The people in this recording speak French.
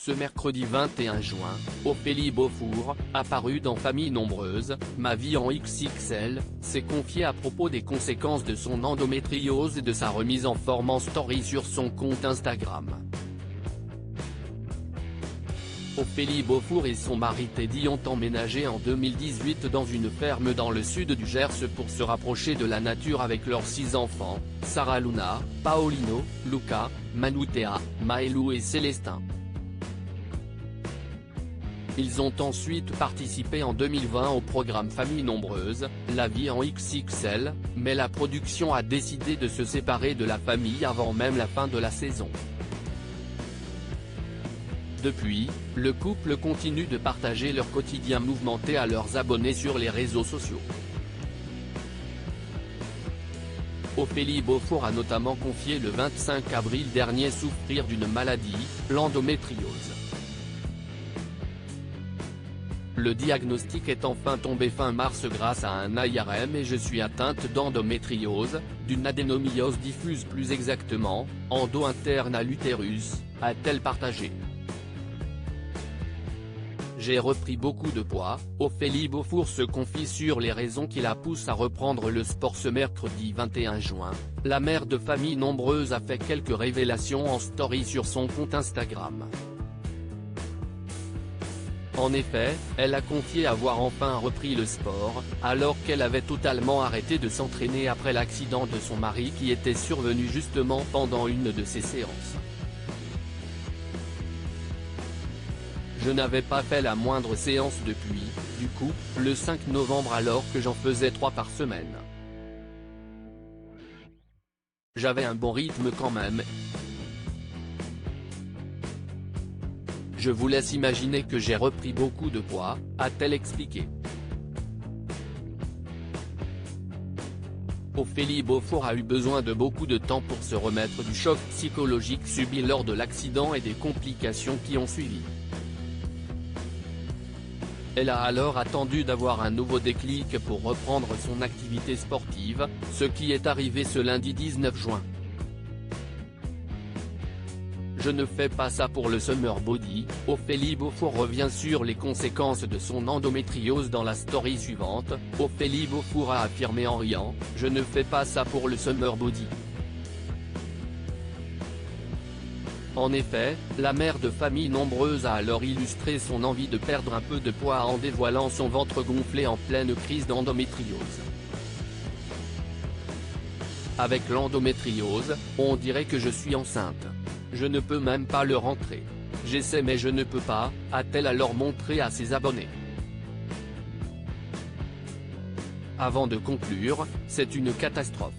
Ce mercredi 21 juin, Ophélie Beaufour, apparue dans Famille Nombreuse, Ma vie en XXL, s'est confiée à propos des conséquences de son endométriose et de sa remise en forme en story sur son compte Instagram. Ophélie Beaufour et son mari Teddy ont emménagé en 2018 dans une ferme dans le sud du Gers pour se rapprocher de la nature avec leurs 6 enfants, Sarah Luna, Paolino, Luca, Manutea, Maëlou et Célestin. Ils ont ensuite participé en 2020 au programme Famille Nombreuse, La vie en XXL, mais la production a décidé de se séparer de la famille avant même la fin de la saison. Depuis, le couple continue de partager leur quotidien mouvementé à leurs abonnés sur les réseaux sociaux. Ophélie Beaufour a notamment confié le 25 avril dernier souffrir d'une maladie, l'endométriose. Le diagnostic est enfin tombé fin mars grâce à un IRM et je suis atteinte d'endométriose, d'une adénomyose diffuse plus exactement, endo interne à l'utérus, a-t-elle partagé. J'ai repris beaucoup de poids, Ophélie Beaufour se confie sur les raisons qui la poussent à reprendre le sport ce mercredi 21 juin. La mère de famille nombreuse a fait quelques révélations en story sur son compte Instagram. En effet, elle a confié avoir enfin repris le sport, alors qu'elle avait totalement arrêté de s'entraîner après l'accident de son mari qui était survenu justement pendant une de ses séances. Je n'avais pas fait la moindre séance depuis, du coup, le 5 novembre alors que j'en faisais 3 par semaine. J'avais un bon rythme quand même. Je vous laisse imaginer que j'ai repris beaucoup de poids, a-t-elle expliqué. Ophélie Beaufour a eu besoin de beaucoup de temps pour se remettre du choc psychologique subi lors de l'accident et des complications qui ont suivi. Elle a alors attendu d'avoir un nouveau déclic pour reprendre son activité sportive, ce qui est arrivé ce lundi 19 juin. Je ne fais pas ça pour le summer body, Ophélie Beaufour revient sur les conséquences de son endométriose dans la story suivante. Ophélie Beaufour a affirmé en riant, je ne fais pas ça pour le summer body. En effet, la mère de famille nombreuse a alors illustré son envie de perdre un peu de poids en dévoilant son ventre gonflé en pleine crise d'endométriose. Avec l'endométriose, on dirait que je suis enceinte. Je ne peux même pas le rentrer. J'essaie mais je ne peux pas, a-t-elle alors montré à ses abonnés. Avant de conclure, c'est une catastrophe.